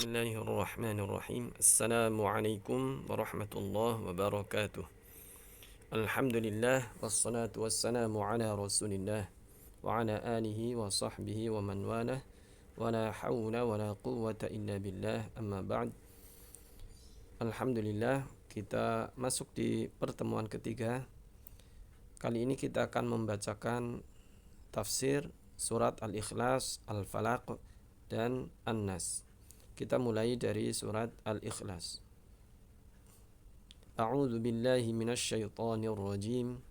Bismillahirrahmanirrahim. Assalamualaikum warahmatullahi wabarakatuh. Alhamdulillah wassalatu wassalamu ala Rasulillah wa ala alihi wa sahbihi wa man walah. Wa la hawla wa la quwwata illa billah. Amma ba'd. Alhamdulillah, kita masuk di pertemuan ketiga. Kali ini kita akan membacakan tafsir surat Al-Ikhlas, Al-Falaq dan An-Nas. Kita mulai dari surat Al-Ikhlas. A'udzu billahi minasy syaithanir rajim.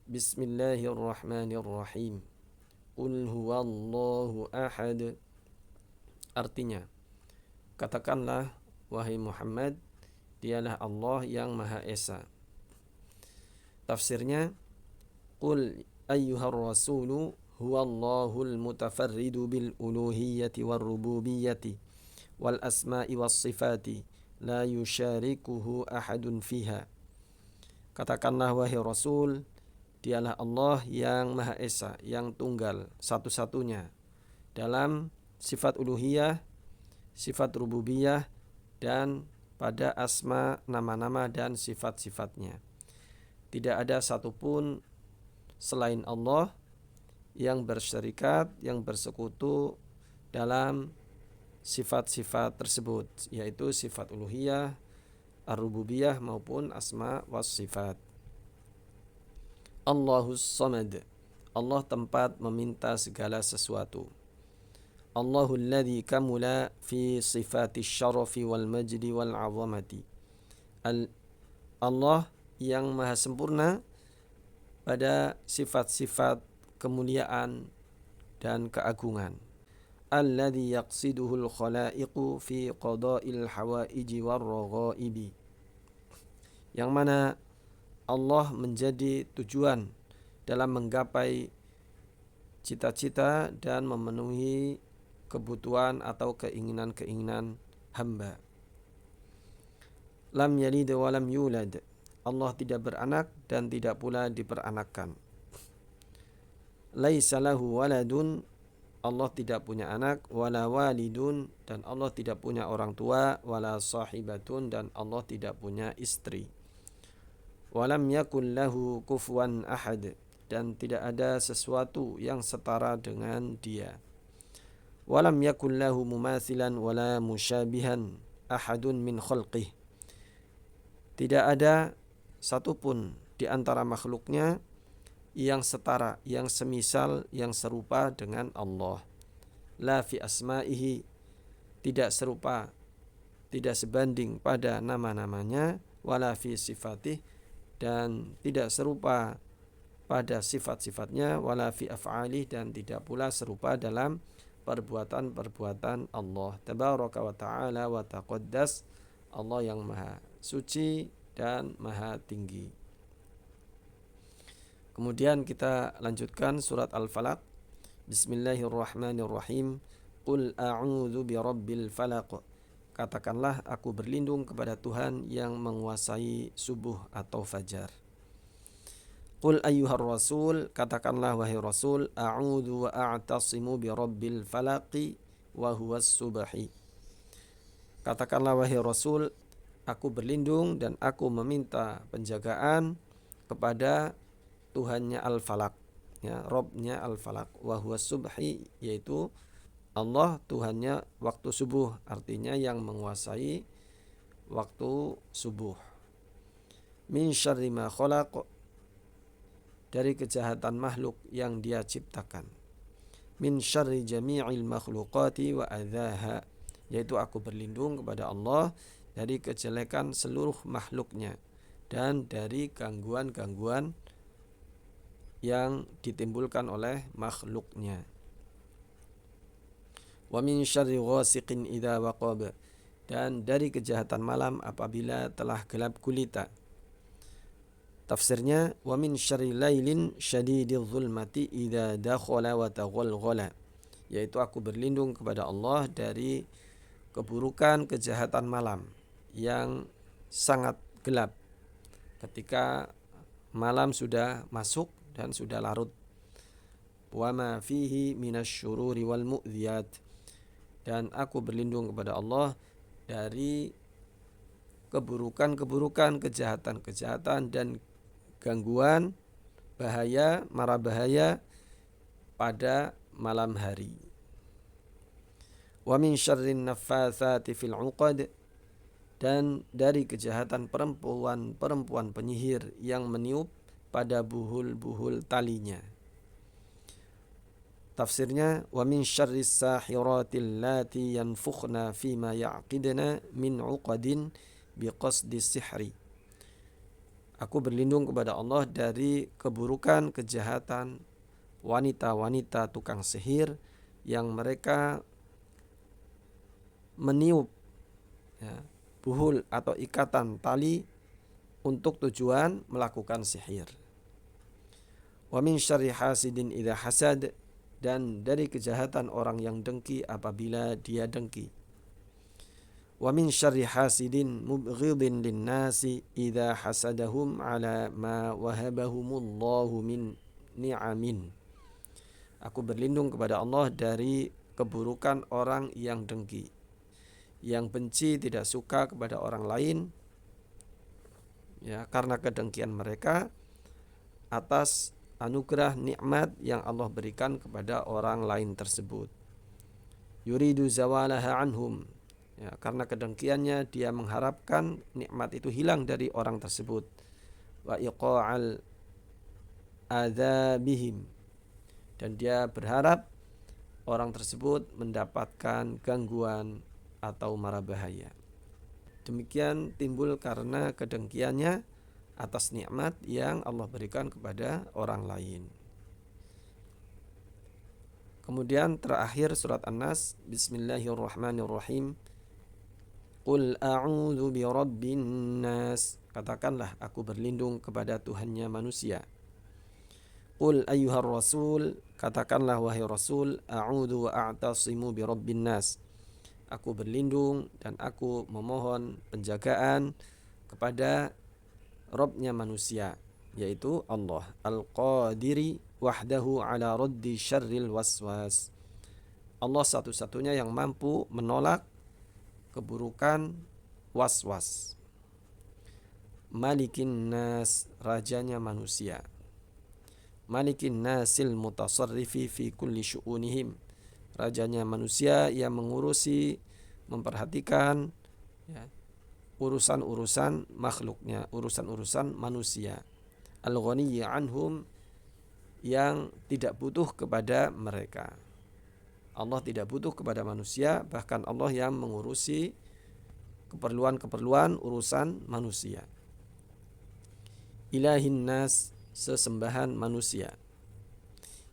Bismillahirrahmanirrahim. Qul huwallahu ahad. Artinya, katakanlah wahai Muhammad, dialah Allah yang Maha Esa. Tafsirnya, Qul ayyuhar rasulu huwallahul mutafarridu bil uluhiyyati war rububiyyati wal asma'i was sifati la yusyarikuhu ahadun fiha. Katakanlah wahai Rasul, dialah Allah yang Maha Esa, yang tunggal, satu-satunya dalam sifat uluhiyah, sifat rububiyah, dan pada asma, nama-nama dan sifat-sifatnya. Tidak ada satupun selain Allah yang bersyarikat, yang bersekutu dalam sifat-sifat tersebut, yaitu sifat uluhiyah, ar-rububiyah maupun asma was sifat. Allahus samad. Allah tempat meminta segala sesuatu. Allahul ladzi kamula fi sifati syarafi wal majdi wal azamati. Allah yang maha sempurna pada sifat-sifat kemuliaan dan keagungan. Alladzi yaqsiduhul khalaiqu fi qada'il hawaiji war raghaibi. Yang mana Allah menjadi tujuan dalam menggapai cita-cita dan memenuhi kebutuhan atau keinginan-keinginan hamba. Lam yalid wa lam yulad. Allah tidak beranak dan tidak pula diperanakkan. Laisa lahu waladun. Allah tidak punya anak, wala walidun, dan Allah tidak punya orang tua, wala sahibatun, dan Allah tidak punya istri. Walam yakul lahu kufuwan ahad, dan tidak ada sesuatu yang setara dengan dia. Walam yakul lahu mumathilan wala musyabihan ahadun min khalqih. Tidak ada satupun di antara makhluknya yang setara, yang semisal, yang serupa dengan Allah. La fi asma'ihi, tidak serupa, tidak sebanding pada nama-namanya, wala fi sifatih, dan tidak serupa pada sifat-sifatnya, wala fi af'alih, dan tidak pula serupa dalam perbuatan-perbuatan Allah. Tabaraka wa ta'ala wa taqaddas, Allah yang maha suci dan maha tinggi. Kemudian kita lanjutkan surat Al-Falaq. Bismillahirrahmanirrahim. Qul a'udzu birabbil falaq. Katakanlah aku berlindung kepada Tuhan yang menguasai subuh atau fajar. Qul ayyuhar rasul. Katakanlah wahai Rasul, a'udzu wa a'tasimu birabbil falaqi wa huwas subhi. Katakanlah wahai Rasul, aku berlindung dan aku meminta penjagaan kepada Tuhannya Al-Falaq, ya, Robnya Al-Falaq, wa huwa subhi, yaitu Allah Tuhannya waktu subuh, artinya yang menguasai waktu subuh. Min syarri ma khalaq, dari kejahatan makhluk yang Dia ciptakan. Min syarri jami'il makhluqati wa adzaha, yaitu aku berlindung kepada Allah dari kejelekan seluruh makhluknya dan dari gangguan-gangguan yang ditimbulkan oleh makhluknya. Wa min syarri ghasiqin idza waqab, dan dari kejahatan malam apabila telah gelap gulita. Tafsirnya, wa min syarri lailin syadididz zulmati idza dakhala wa taghalghala, yaitu aku berlindung kepada Allah dari keburukan kejahatan malam yang sangat gelap ketika malam sudah masuk dan sudah larut. Wa ma fihi minasyururi wal mu'dziyat, dan aku berlindung kepada Allah dari keburukan-keburukan, kejahatan-kejahatan dan gangguan, bahaya, mara bahaya pada malam hari. Wa min syarrin naffatsati fil 'uqad, dan dari kejahatan perempuan penyihir yang meniup pada buhul-buhul talinya. Tafsirnya, wa min syarris sahiratil lati yanfukhna fima ya'qidna min 'uqadin biqasdis sihri. Aku berlindung kepada Allah dari keburukan, kejahatan wanita-wanita tukang sihir yang mereka meniup buhul atau ikatan tali untuk tujuan melakukan sihir. Wa min syarri hasidin idza hasad, dan dari kejahatan orang yang dengki apabila dia dengki. Wa min syarri hasidin mubghidin linnasi idza hasadahum ala ma wahabahumullahu min ni'amin. Aku berlindung kepada Allah dari keburukan orang yang dengki, yang benci, tidak suka kepada orang lain, karena kedengkian mereka atas anugerah nikmat yang Allah berikan kepada orang lain tersebut. Yuridu zawalaha anhum, karena kedengkiannya dia mengharapkan nikmat itu hilang dari orang tersebut. Wa iqa'al adzabihim, dan dia berharap orang tersebut mendapatkan gangguan atau mara bahaya. Demikian timbul karena kedengkiannya atas nikmat yang Allah berikan kepada orang lain. Kemudian terakhir surat An-Nas, Bismillahirrahmanirrahim. Qul a'udzu birabbin nas, katakanlah aku berlindung kepada Tuhannya manusia. Qul ayyuhar rasul, katakanlah wahai Rasul, a'udzu wa a'tasimu birabbin nas, aku berlindung dan aku memohon penjagaan kepada Rabbnya manusia, yaitu Allah Al-Qadiri wahdahu ala raddi syarril waswas. Allah satu-satunya yang mampu menolak keburukan waswas. Malikin nas, rajanya manusia. Malikin nasil mutasarrifi fi kulli syu'unihim, rajanya manusia yang mengurusi, memperhatikan urusan-urusan makhluknya, urusan-urusan manusia. Al-ghaniyyi anhum, yang tidak butuh kepada mereka. Allah tidak butuh kepada manusia, bahkan Allah yang mengurusi keperluan-keperluan urusan manusia. Ilahin nas, sesembahan manusia.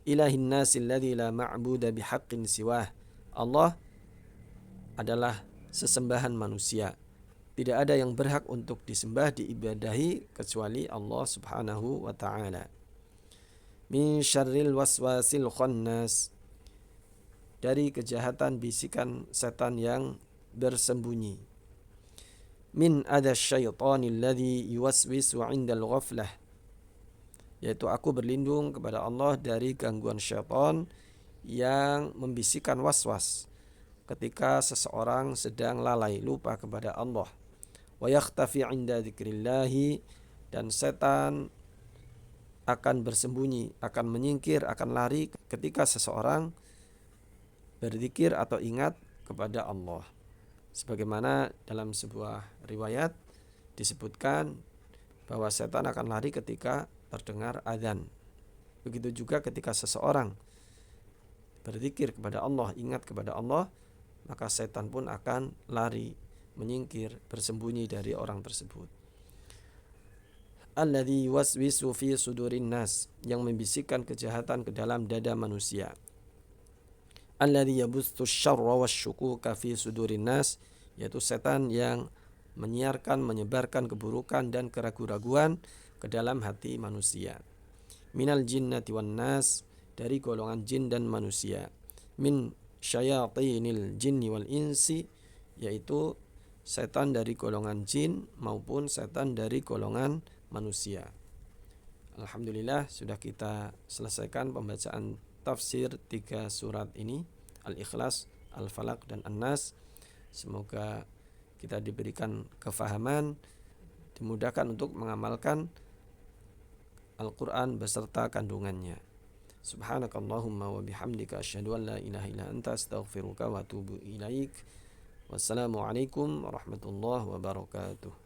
Ilahin nasil ladzi la ma'buda bihaqqin siwah, Allah adalah sesembahan manusia. Tidak ada yang berhak untuk disembah, diibadahi kecuali Allah Subhanahu wa ta'ala. Min syarril waswasil khannas, dari kejahatan bisikan setan yang bersembunyi. Min adza syaitanil ladzi yuwaswisu 'indal ghaflah, yaitu aku berlindung kepada Allah dari gangguan syaitan yang membisikkan waswas ketika seseorang sedang lalai, lupa kepada Allah. Wa yakhtafi 'inda dzikrillahi, dan setan akan bersembunyi, akan menyingkir, akan lari ketika seseorang berzikir atau ingat kepada Allah. Sebagaimana dalam sebuah riwayat disebutkan bahwa setan akan lari ketika terdengar azan. Begitu juga ketika seseorang berzikir kepada Allah, ingat kepada Allah, maka setan pun akan lari, menyingkir, bersembunyi dari orang tersebut. Alladzi yuwaswisu fi sudurin nas, yang membisikkan kejahatan ke dalam dada manusia. Alladzi yabuthu syarra wasyukuka fi sudurin nas, yaitu setan yang menyiarkan, menyebarkan keburukan dan keraguan-raguan ke dalam hati manusia. Minal jinnati wan nas, dari golongan jin dan manusia. Min syayatinil jinni wal insi, yaitu setan dari golongan jin maupun setan dari golongan manusia. Alhamdulillah, sudah kita selesaikan pembacaan tafsir 3 surat ini, Al-Ikhlas, Al-Falaq dan An-Nas. Semoga kita diberikan kefahaman, dimudahkan untuk mengamalkan Al-Quran beserta kandungannya. Subhanakallahumma wa bihamdika asyhadu an la ilaha illa anta astaghfiruka wa atubu ilaik. Wassalamualaikum warahmatullahi wabarakatuh.